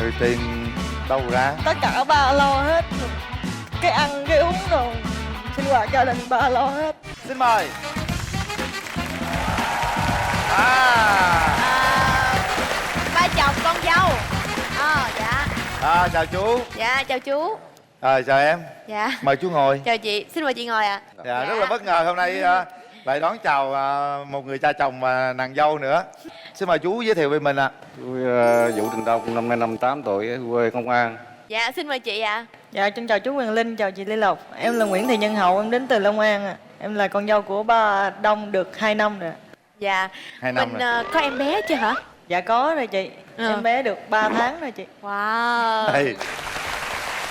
rồi tiền đâu ra? Tất cả ba lo hết. Cái ăn, cái uống rồi sinh hoạt gia đình ba lo hết. Xin mời. Ba chồng con dâu. Dạ. Chào chú. Dạ chào chú. Chào em. Dạ. Mời chú ngồi. Chào chị, xin mời chị ngồi ạ. Dạ, rất là bất ngờ hôm nay lại đón chào một người cha chồng và nàng dâu nữa. Xin mời chú giới thiệu về mình ạ. Tôi Vũ Đình Đông, năm nay 58 tuổi, ở quê Công An. Dạ xin mời chị ạ. Dạ, xin chào chú Quyền Linh, chào chị Lê Lộc. Em là Nguyễn Thị Nhân Hậu, em đến từ Long An ạ. Em là con dâu của ba Đông được 2 năm rồi. Dạ. 2 năm Mình rồi. có em bé chưa hả? Dạ có rồi chị. Em bé được 3 tháng rồi chị. Wow. Đây.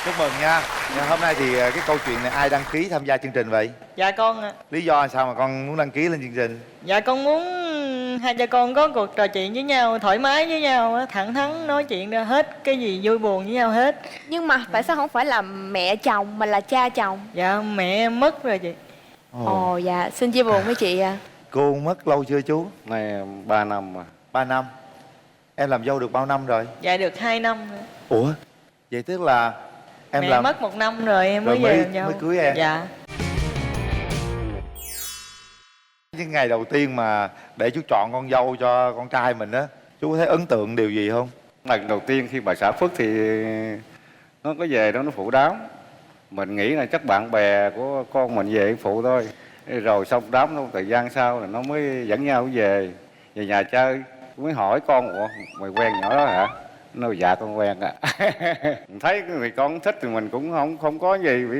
Chúc mừng nha. Hôm nay thì cái câu chuyện này ai đăng ký tham gia chương trình vậy? Dạ con ạ. Lý do sao mà con muốn đăng ký lên chương trình? Dạ con muốn hai cha con có cuộc trò chuyện với nhau, thoải mái với nhau á, thẳng thắn nói chuyện ra hết cái gì vui buồn với nhau hết. Nhưng mà tại sao không phải là mẹ chồng mà là cha chồng? Dạ mẹ em mất rồi chị. Ồ dạ, xin chia buồn với chị ạ. Cô mất lâu chưa chú? Nay 3 năm mà. 3 năm. Em làm dâu được bao năm rồi? Dạ được 2 năm rồi. Ủa? Vậy tức là em Mẹ làm mất 1 năm rồi em rồi mới về làm dâu. mới cưới em? Dạ. Những ngày đầu tiên mà để chú chọn con dâu cho con trai mình á, chú có thấy ấn tượng điều gì không? Lần đầu tiên khi bà xã Phước thì nó có về đó nó phụ đám. Mình nghĩ là chắc bạn bè của con mình về phụ thôi. Rồi xong đám nó thời gian sau là nó mới dẫn nhau về nhà chơi. Mới hỏi con, ủa mày quen nhỏ đó hả? Nó dạ con quen ạ. Mình thấy thì con thích thì mình cũng không có gì, vì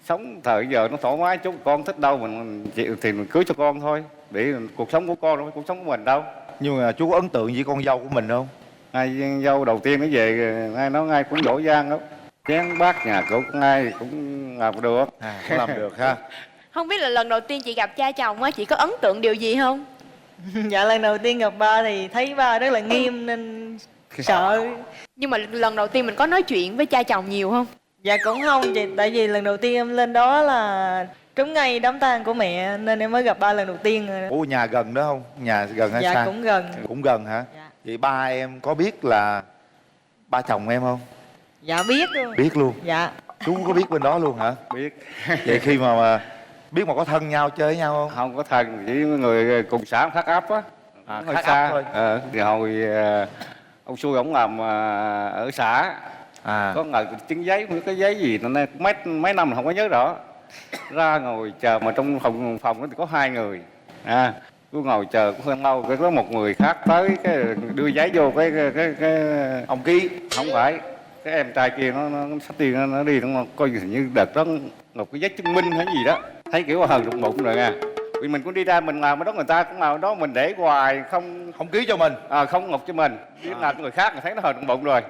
sống thời giờ nó thoải mái chút, con thích đâu mình chịu thì mình cưới cho con thôi, để cuộc sống của con đâu phải cuộc sống của mình đâu. Nhưng mà chú có ấn tượng với con dâu của mình không? Ai dâu đầu tiên nó về ai nói ai cũng giỏi giang lắm, chén bát nhà cửa của ai cũng làm được. Cũng làm được ha. Không biết là lần đầu tiên chị gặp cha chồng á, chị có ấn tượng điều gì không? Dạ lần đầu tiên gặp ba thì thấy ba rất là nghiêm nên sợ. Nhưng mà lần đầu tiên mình có nói chuyện với cha chồng nhiều không? Dạ cũng không chị, tại vì lần đầu tiên em lên đó là trúng ngay đám tang của mẹ nên em mới gặp ba lần đầu tiên rồi đó. Ủa nhà gần đó không? Nhà gần hay Dạ xa? cũng gần. Cũng gần hả? Dạ. Vậy ba em có biết là ba chồng em không? Dạ biết luôn. Biết luôn. Dạ. Chú có biết bên đó luôn hả? Biết. Vậy khi mà biết mà có thân nhau chơi với nhau không? Không có thân, chỉ người cùng xã khác áp á. Hơi khác xa áp thôi. Thì hồi ông xui ổng làm ở xã. Có ngày chứng giấy, không biết cái giấy gì nên mấy năm không có nhớ rõ. Ra ngồi chờ mà trong phòng đó thì có 2 người. Cứ ngồi chờ cũng hơi lâu, cái có một người khác tới cái đưa giấy vô cái Ông ký. không phải, cái em trai kia nó sắp tiền nó đi, nó coi hình như đợt đó một cái giấy chứng minh hay gì đó, thấy kiểu hờn trong bụng rồi nha. Vì mình cũng đi ra mình làm ở đó, người ta cũng làm ở đó, mình để hoài không ký cho mình. Không ngọc cho mình, biết làm cho người khác người thấy nó hờn trong bụng rồi.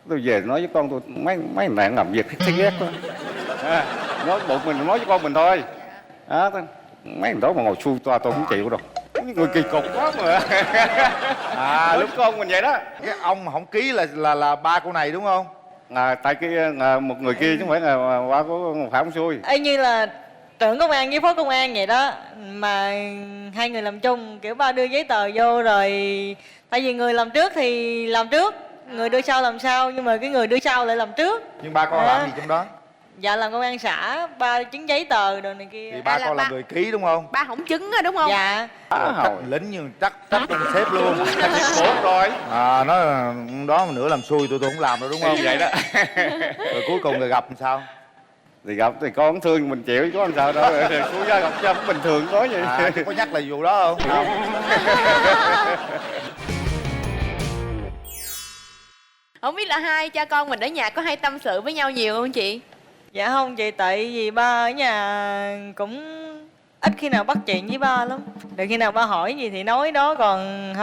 Tôi về nói với con tôi, mấy bạn làm việc thấy ghét quá. Nói bụng mình nói với con mình thôi. Mấy thằng đó mà ngồi xui toa tôi cũng chịu rồi. Người kỳ cục quá mà. Lúc con mình vậy đó. Cái ông không ký là ba cô này đúng không? Tại kia một người kia chứ không phải là qua của phải không xui. Y như là trưởng công an với phó công an vậy đó, mà hai người làm chung, kiểu ba đưa giấy tờ vô rồi, tại vì người làm trước thì làm trước, người đưa sau làm sau, nhưng mà cái người đưa sau lại làm trước. Nhưng ba con làm gì trong đó? Dạ làm công an xã, ba chứng giấy tờ đồ này kia. Thì ba con là người ký đúng không? Ba không chứng á đúng không? Dạ. Chắc lính nhưng chắc trong sếp luôn. Tốt rồi. Nói đó mà nữa làm xui tôi không làm đâu đúng không? Vậy đó. Rồi cuối cùng rồi gặp làm sao? Thì gặp thì con thương mình chịu chứ có làm sao đâu. Xui ra gặp cho cũng bình thường có vậy. Có nhắc là vụ đó không? Không biết là hai cha con mình ở nhà có hay tâm sự với nhau nhiều không chị? Dạ không chị, tại vì ba ở nhà cũng ít khi nào bắt chuyện với ba lắm. Được khi nào ba hỏi gì thì nói đó, còn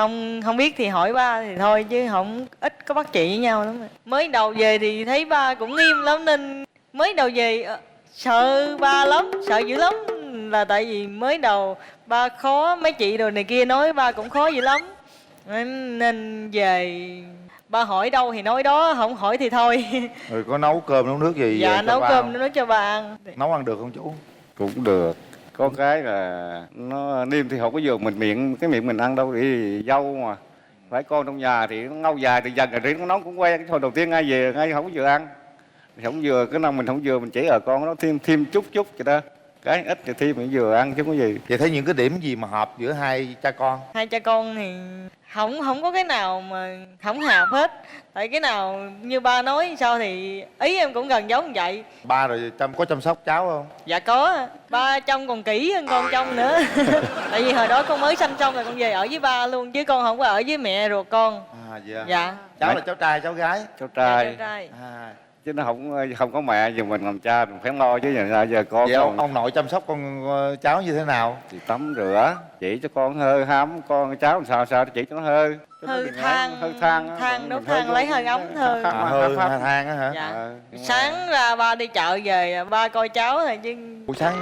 không biết thì hỏi ba thì thôi, chứ không ít có bắt chuyện với nhau lắm. Mới đầu về thì thấy ba cũng nghiêm lắm nên mới đầu về sợ ba lắm, sợ dữ lắm, là tại vì mới đầu ba khó, mấy chị đồ này kia nói ba cũng khó dữ lắm nên về ba hỏi đâu thì nói đó, không hỏi thì thôi. Rồi có nấu cơm nấu nước gì? Dạ cho nấu ba cơm không? nấu cho ba ăn. Nấu ăn được không chú? Cũng được. Có cái là nó niêm thì không có vừa mình miệng, cái miệng mình ăn đâu, để dâu mà Phải con trong nhà thì nó lâu dài thì dần rồi nó cũng quen. Thôi đầu tiên ngay về ngay không vừa ăn, không vừa cái nào mình không vừa mình chỉ con nó thêm chút chút vậy đó, cái ít thì thêm mình vừa ăn chứ có gì. Vậy thấy những cái điểm gì mà hợp giữa hai cha con? Hai cha con thì không có cái nào mà không hợp hết. Tại cái nào như ba nói sao thì ý em cũng gần giống như vậy. Ba rồi có chăm sóc cháu không? Dạ có, ba trông còn kỹ hơn con trông nữa. Tại vì hồi đó con mới sanh xong rồi con về ở với ba luôn, chứ con không có ở với mẹ ruột con. Dạ. Dạ. Cháu là cháu trai cháu gái? Cháu trai. Cháu trai. Chứ nó không có mẹ giờ mình làm cha mình phải lo chứ giờ con. Vậy ông nội chăm sóc con cháu như thế nào? Thì tắm rửa, chỉ cho con hơi hám con cháu làm sao để chỉ cho nó hơi Hơi than, đốt than lấy hơi ấm thôi. Hơi than á hả? Dạ. Sáng ra ba đi chợ về ba coi cháu rồi chứ. Buổi sáng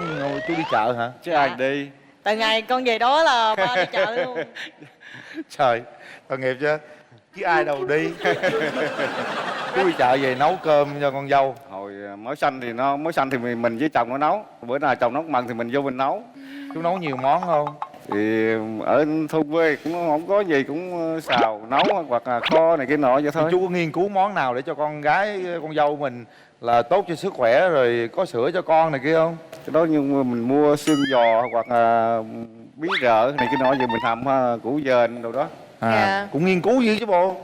chú đi chợ hả? chứ ai đi. Từ ngày con về đó là ba đi chợ luôn. Trời, tội nghiệp chưa? Chứ ai đâu đi. Chú đi chợ về nấu cơm cho con dâu. Hồi mới sanh thì mình với chồng nó nấu, bữa nào chồng nấu mặn thì mình vô mình nấu. Chú nấu nhiều món không? Thì ở thôn quê cũng không có gì, cũng xào nấu hoặc là kho này kia nọ vậy thôi. Thì chú có nghiên cứu món nào để cho con gái con dâu mình là tốt cho sức khỏe rồi có sữa cho con này kia không? Cái đó nhưng mình mua xương giò hoặc là bí rợ này kia nọ vậy mình hầm củ dền đồ đó. Dạ. Cũng nghiên cứu dữ chứ bộ.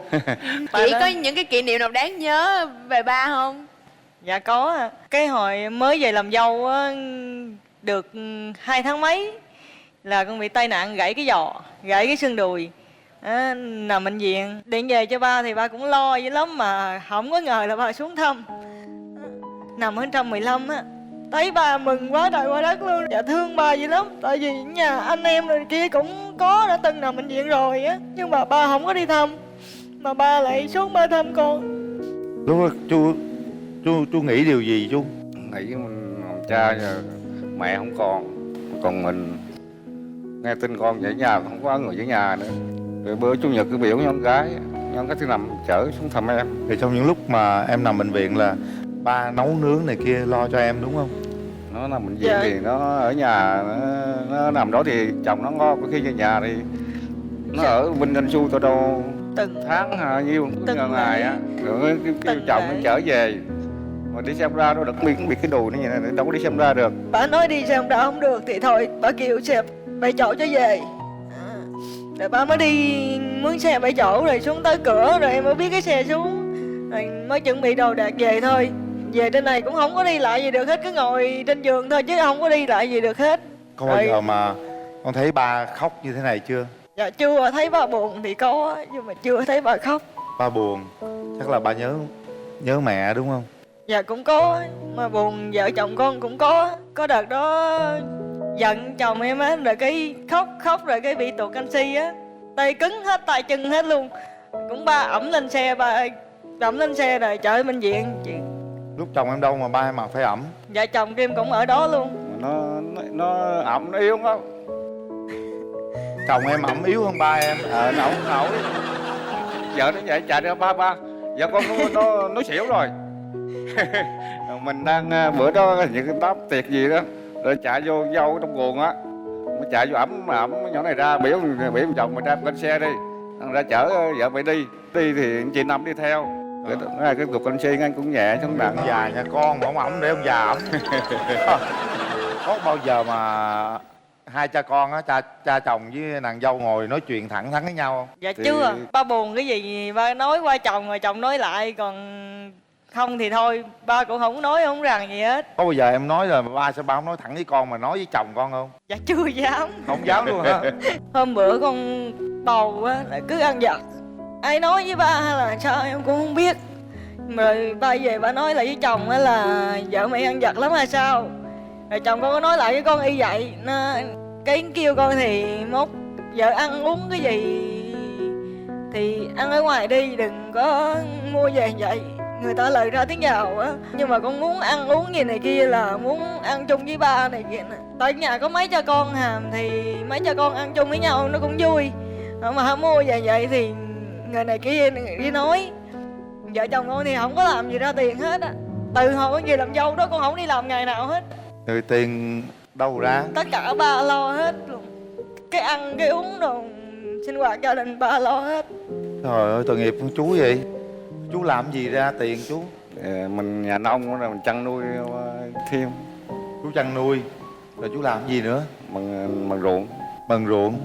Chị có những cái kỷ niệm nào đáng nhớ về ba không? Dạ có. Cái hồi mới về làm dâu á, được 2 tháng mấy là con bị tai nạn gãy cái giò, gãy cái xương đùi. Nằm bệnh viện, điện về cho ba thì ba cũng lo dữ lắm mà không có ngờ là ba xuống thăm. Nằm ở 115 á, thấy ba mừng quá trời quá đất luôn. Dạ thương ba dữ lắm, tại vì nhà anh em rồi kia cũng có đã từng nằm bệnh viện rồi á, nhưng mà ba không có đi thăm, mà ba lại xuống ba thăm con. Lúc đó chú nghĩ điều gì chú? Nghĩ mình làm cha giờ mẹ không còn mình nghe tin con về nhà không có người ở nhà nữa. Rồi bữa chủ nhật cứ biểu con gái thứ năm chở xuống thăm em. Thì trong những lúc mà em nằm bệnh viện là ba nấu nướng này kia lo cho em đúng không? Nó nằm bệnh viện Dạ. thì nó ở nhà nó nằm đó thì chồng nó ngon, có khi về nhà thì nó ở bên anh Xu tao đâu Từng tháng nhiêu Từng ngày ngày. á, rồi kêu Từng chồng nó ngày. trở về mà đi xem ra nó đặc biệt bị cái đùi nó vậy này, đâu có đi xem ra được. bà nói đi xem đã không được thì thôi bà kêu xe 7 chỗ cho về. Rồi ba mới đi mướn xe 7 chỗ rồi xuống tới cửa rồi em mới biết cái xe xuống rồi mới chuẩn bị đồ đạc về thôi. Về trên này cũng không có đi lại gì được hết, cứ ngồi trên giường thôi chứ không có đi lại gì được hết. Có bao giờ mà con thấy ba khóc như thế này chưa? Dạ chưa, thấy ba buồn thì có nhưng mà chưa thấy ba khóc. Ba buồn, chắc là ba nhớ mẹ đúng không? Dạ cũng có, mà buồn vợ chồng con cũng có. Có đợt đó giận chồng em á, rồi cái khóc rồi cái bị tụt canxi á, tay cứng hết, tay chân hết luôn. Cũng ba ẵm lên xe, ba ẵm lên xe rồi chở bệnh viện. Lúc chồng em đâu mà ba em mà phải ẵm? Vợ chồng em cũng ở đó luôn. Nó ẩm nó yếu lắm. Chồng em ẵm yếu hơn ba em. Nó không nổi. Vợ nó vậy chạy ra ba vợ con nó xỉu rồi. Mình đang bữa đó những cái đám tiệc gì đó rồi chạy vô dâu trong buồng á, mới chạy vô ẩm nhỏ này ra biểu chồng mày ra lên xe đi, ra chở vợ mày đi thì chị Năm đi theo. Cái cục canxi anh cũng nhẹ chứ không nặng. Ông già nhà con mà ông ẩm để ông già ẩm. Có bao giờ mà hai cha con á, cha chồng với nàng dâu ngồi nói chuyện thẳng thắn với nhau không? Dạ chưa, ba buồn cái gì ba nói qua chồng rồi chồng nói lại, còn không thì thôi ba cũng không nói không rằng gì hết. Có bao giờ em nói là ba sao ba không nói thẳng với con mà nói với chồng con không? Dạ chưa dám. Không dám luôn hả? Hôm bữa con bầu á là cứ ăn vặt, ai nói với ba hay là sao em cũng không biết. Rồi ba về ba nói lại với chồng á là vợ mày ăn vặt lắm hay sao. Rồi chồng con có nói lại với con y vậy. Cái kêu con thì mốt vợ ăn uống cái gì thì ăn ở ngoài đi, đừng có mua về vậy. Người ta lời ra tiếng vào á. Nhưng mà con muốn ăn uống gì này kia là muốn ăn chung với ba này kia nè. Tại nhà có mấy cha con thì mấy cha con ăn chung với nhau nó cũng vui. Mà không mua về vậy thì người này kia nói. Vợ chồng con thì không có làm gì ra tiền hết á. Từ hồi con về làm dâu đó con không đi làm ngày nào hết. Rồi tiền đâu ra? Tất cả ba lo hết luôn. Cái ăn cái uống đồ sinh hoạt gia đình ba lo hết. Trời ơi, tội nghiệp con chú vậy. Chú làm gì ra tiền chú? Mình nhà nông rồi mình chăn nuôi thêm. Chú chăn nuôi. Rồi chú làm gì nữa? Bằng ruộng. Bằng ruộng.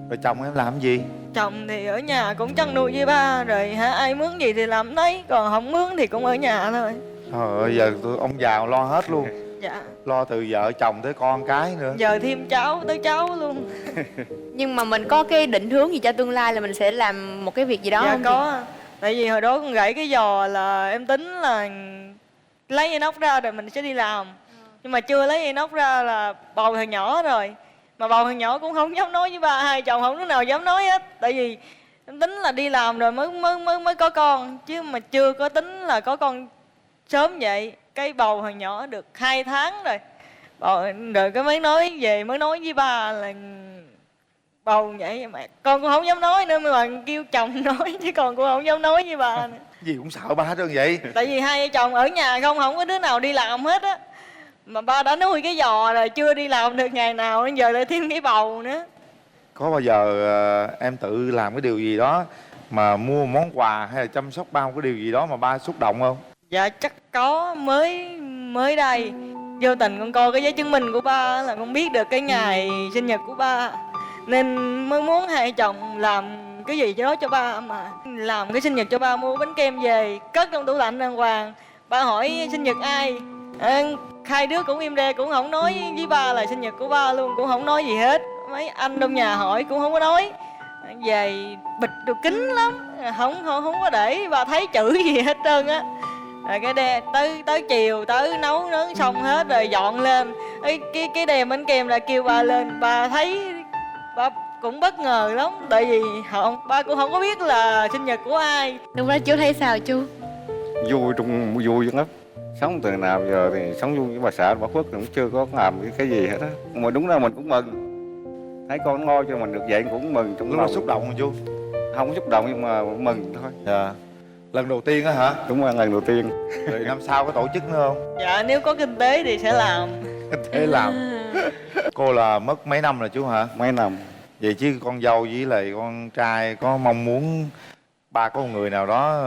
Rồi chồng em làm gì? Chồng thì ở nhà cũng chăn nuôi với ba. Rồi ai mướn gì thì làm nấy. Còn không mướn thì cũng ở nhà thôi. Trời ơi, giờ ông già lo hết luôn. Dạ. Lo từ vợ chồng tới con cái nữa. Giờ thêm cháu tới cháu luôn. Nhưng mà mình có cái định hướng gì cho tương lai là mình sẽ làm một cái việc gì đó Dạ không chị? có. Tại vì hồi đó con gãy cái giò là em tính là lấy dây nóc ra rồi mình sẽ đi làm. Nhưng mà chưa lấy dây nóc ra là bầu thằng nhỏ rồi. Mà bầu thằng nhỏ cũng không dám nói với ba, hai chồng không đứa nào dám nói hết. Tại vì em tính là đi làm rồi mới có con. Chứ mà chưa có tính là có con sớm vậy. Cái bầu thằng nhỏ được 2 tháng rồi. Rồi cái mới nói với ba là bầu vậy mà con cũng không dám nói nữa, mà kêu chồng nói chứ con cũng không dám nói với bà nữa. Gì cũng sợ ba hết trơn vậy. Tại vì hai vợ chồng ở nhà không có đứa nào đi làm hết á. Mà ba đã nuôi cái giò rồi chưa đi làm được ngày nào, đến giờ lại thêm cái bầu nữa. Có bao giờ em tự làm cái điều gì đó mà mua món quà hay là chăm sóc ba một cái điều gì đó mà ba xúc động không? Dạ chắc có, mới đây vô tình con coi cái giấy chứng minh của ba là con biết được cái ngày sinh nhật của ba, nên mới muốn hai chồng làm cái gì đó cho ba. Mà làm cái sinh nhật cho ba, mua bánh kem về cất trong tủ lạnh đàng hoàng. Ba hỏi sinh nhật ai, hai đứa cũng im re, cũng không nói với ba là sinh nhật của ba luôn, cũng không nói gì hết. Mấy anh trong nhà hỏi cũng không có nói. Về bịch đồ kín lắm, không có để ba thấy chữ gì hết trơn á. Rồi cái đe tới chiều tới nấu nướng xong hết rồi dọn lên cái đèn bánh kem là kêu ba lên. Ba thấy ba cũng bất ngờ lắm, tại vì ba cũng không có biết là sinh nhật của ai. Lúc đó chú thấy sao chú? Vui lắm. Sống từ nào giờ thì sống vui với bà xã bà Phước cũng chưa có làm cái gì hết á. Mà đúng là mình cũng mừng. Thấy con ngon cho mình được vậy cũng mừng trong Lúc lòng. đó xúc động không chú? Không có xúc động nhưng mà mừng thôi. Dạ. Lần đầu tiên á hả? Đúng là lần đầu tiên. Rồi năm sau có tổ chức nữa không? Dạ nếu có kinh tế thì sẽ làm. Thế làm. Cô là mất mấy năm rồi chú hả? Mấy năm. Vậy chứ con dâu với lại con trai có mong muốn ba có một người nào đó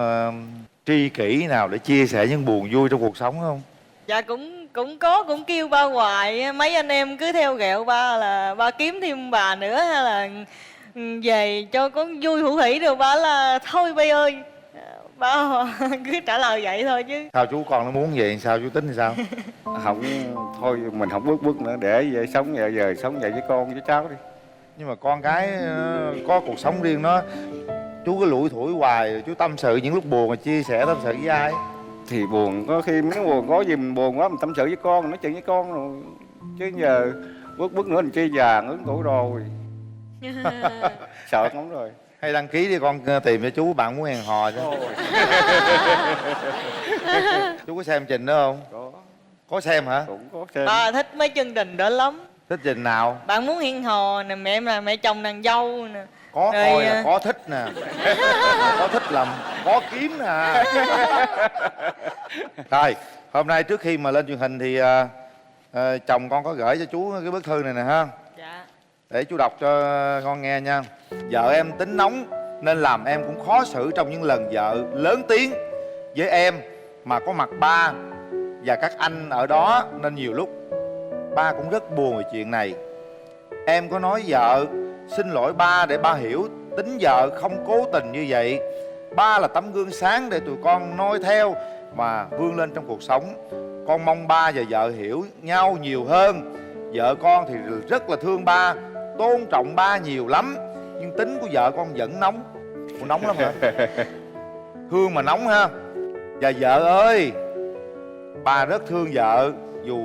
tri kỷ nào để chia sẻ những buồn vui trong cuộc sống không? Dạ cũng kêu ba hoài. Mấy anh em cứ theo ghẹo ba là ba kiếm thêm bà nữa hay là về cho có vui hữu hỉ, rồi ba là thôi bay ơi. Ba cứ trả lời vậy thôi chứ. Sao chú con nó muốn vậy sao chú tính thì sao? Không, thôi mình không bước nữa để về sống giờ sống vậy với con với cháu đi. Nhưng mà con cái có cuộc sống riêng nó. Chú cứ lủi thủi hoài, chú tâm sự những lúc buồn mà chia sẻ tâm sự với ai? Thì buồn, có khi nếu buồn có gì mình buồn quá mình tâm sự với con, nói chuyện với con rồi. Chứ giờ bước nữa mình chia già ngưỡng tuổi rồi. Sợ lắm rồi. Hay đăng ký đi con tìm cho chú bạn muốn hẹn hò chứ. Chú có xem trình đó không? Có xem hả? Cũng có xem. Ba thích mấy chương trình đó lắm. Thích trình nào? Bạn muốn hẹn hò nè, mẹ em là mẹ chồng nàng dâu nè. Có Rồi, coi là có thích nè. Có thích làm có kiếm nè. Rồi hôm nay trước khi mà lên truyền hình thì chồng con có gửi cho chú cái bức thư này nè ha. Dạ. Để chú đọc cho con nghe nha. Vợ em tính nóng nên làm em cũng khó xử trong những lần vợ lớn tiếng với em mà có mặt ba và các anh ở đó, nên nhiều lúc ba cũng rất buồn về chuyện này. Em có nói vợ xin lỗi ba để ba hiểu tính vợ không cố tình như vậy. Ba là tấm gương sáng để tụi con noi theo mà vươn lên trong cuộc sống. Con mong ba và vợ hiểu nhau nhiều hơn. Vợ con thì rất là thương ba, tôn trọng ba nhiều lắm, nhưng tính của vợ con vẫn nóng. Ủa, nóng lắm hả? Thương mà nóng ha. Và vợ ơi, ba rất thương vợ. Dù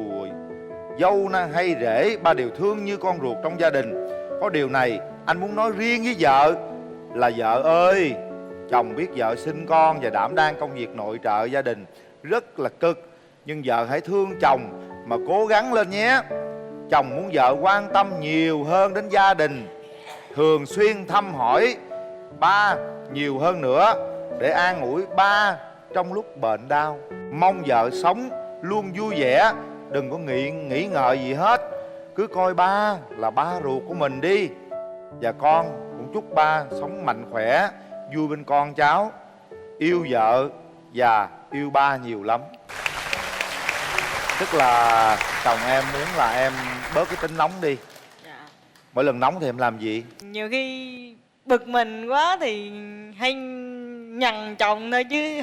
dâu hay rể, ba đều thương như con ruột trong gia đình. Có điều này anh muốn nói riêng với vợ là vợ ơi, chồng biết vợ sinh con và đảm đang công việc nội trợ gia đình rất là cực, nhưng vợ hãy thương chồng mà cố gắng lên nhé. Chồng muốn vợ quan tâm nhiều hơn đến gia đình, thường xuyên thăm hỏi ba nhiều hơn nữa để an ủi ba trong lúc bệnh đau. Mong vợ sống luôn vui vẻ, đừng có nghĩ ngợi gì hết. Cứ coi ba là ba ruột của mình đi. Và con cũng chúc ba sống mạnh khỏe, vui bên con cháu, yêu vợ và yêu ba nhiều lắm. Tức là chồng em muốn là em bớt cái tính nóng đi. Dạ. Mỗi lần nóng thì em làm gì? Nhiều khi bực mình quá thì hay nhằn chồng thôi chứ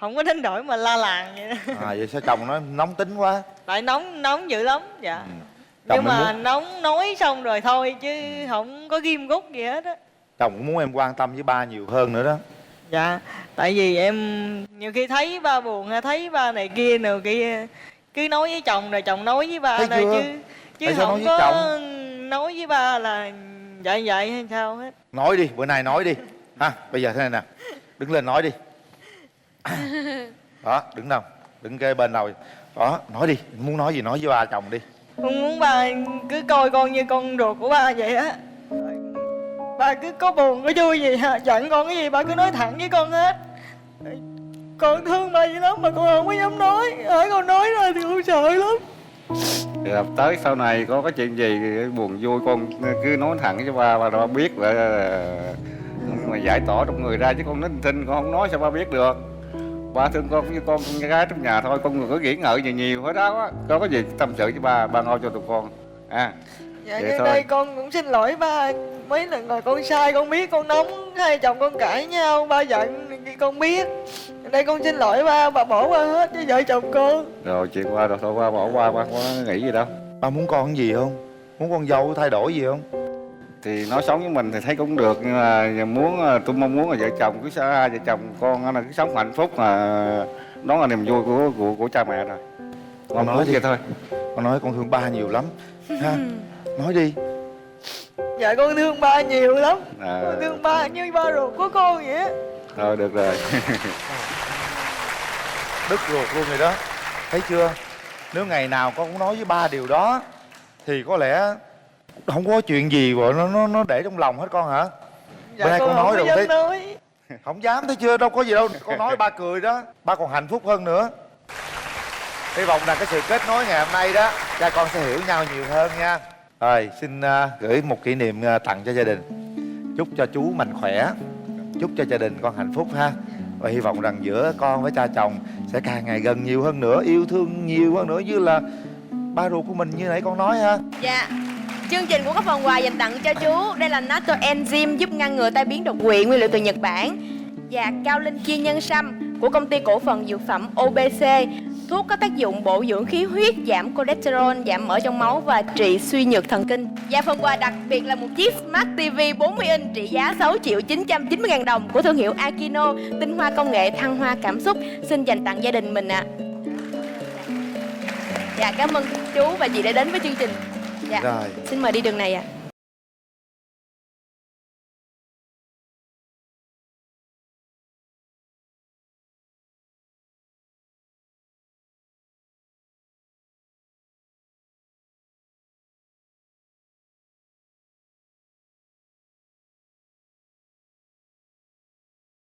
không có đến đổi mà la làng vậy đó. Vậy sao chồng nó nóng tính quá? Tại nóng dữ lắm. Dạ. Chồng Nhưng em mà muốn, nóng nói xong rồi thôi chứ không có ghim gút gì hết á. chồng cũng muốn em quan tâm với ba nhiều hơn nữa đó. Dạ. Tại vì em nhiều khi thấy ba buồn hay thấy ba này kia nào kia, cứ nói với chồng rồi chồng nói với ba Thấy thôi chưa? chứ Tại sao không nói với có nói với ba là vậy hay sao hết. Nói đi, bữa nay nói đi ha. Bây giờ thế này nè, đứng lên nói đi. Đó, đứng đâu, đứng cái bên nào đó, nói đi, muốn nói gì nói với ba chồng đi. Con muốn ba cứ coi con như con ruột của ba vậy á. Ba cứ có buồn có vui gì giận con cái gì ba cứ nói thẳng với con hết. Con thương ba vậy lắm mà con không có dám nói. Hỡi con nói ra thì con sợ lắm. Thì là tới sau này có cái chuyện gì buồn vui con cứ nói thẳng cho ba biết là mà giải tỏa trong người ra, chứ con nói thinh con không nói sao ba biết được. Ba thương con như con gái trong nhà thôi, con đừng có nghĩ ngợi nhiều hết đó á. Có gì tâm sự với ba ngồi cho tụi con Dạ vậy nhân thôi. đây con cũng xin lỗi ba. Mấy lần rồi con sai con biết, con nóng hai chồng con cãi nhau ba giận con biết. Đây con xin lỗi ba bỏ qua hết với vợ chồng con. Rồi chuyện qua rồi thôi, ba bỏ qua, ba có nghĩ gì đâu. Ba muốn con cái gì không? Muốn con dâu thay đổi gì không? Thì nói sống với mình thì thấy cũng được, nhưng mà tôi mong muốn là vợ chồng cứ hai vợ chồng con là cứ sống hạnh phúc, mà đó là niềm vui của cha mẹ rồi. Con nói vậy thôi. Con nói con thương ba nhiều lắm ha. Nói đi. Dạ con thương ba nhiều lắm. Con thương ba như ba ruột của con vậy á. Rồi được rồi. Đứt ruột luôn rồi đó. Thấy chưa? Nếu ngày nào con cũng nói với ba điều đó thì có lẽ không có chuyện gì mà nó để trong lòng hết con hả? Dạ Bữa nay con nói rồi thấy nói. không dám, thấy chưa? Đâu có gì đâu. Con nói ba cười đó. Ba còn hạnh phúc hơn nữa. Hy vọng là cái sự kết nối ngày hôm nay đó cha con sẽ hiểu nhau nhiều hơn nha. Rồi xin gửi một kỷ niệm tặng cho gia đình. Chúc cho chú mạnh khỏe, chúc cho gia đình con hạnh phúc ha. Và hy vọng rằng giữa con với cha chồng sẽ càng ngày gần nhiều hơn nữa, yêu thương nhiều hơn nữa, như là ba ruột của mình như nãy con nói ha. Dạ. Chương trình cũng có phần quà dành tặng cho chú. Đây là Natto Enzyme giúp ngăn ngừa tai biến đột quỵ, nguyên liệu từ Nhật Bản. Và Cao Linh Chi Nhân Sâm của công ty cổ phần dược phẩm OBC. Thuốc có tác dụng bổ dưỡng khí huyết, giảm cholesterol, giảm mỡ trong máu và trị suy nhược thần kinh. Và phần quà đặc biệt là một chiếc Smart TV 40 inch trị giá 6.990.000 đồng của thương hiệu Akino, tinh hoa công nghệ thăng hoa cảm xúc, xin dành tặng gia đình mình ạ. Dạ cảm ơn chú và chị đã đến với chương trình. Dạ. Rồi. Xin mời đi đường này ạ.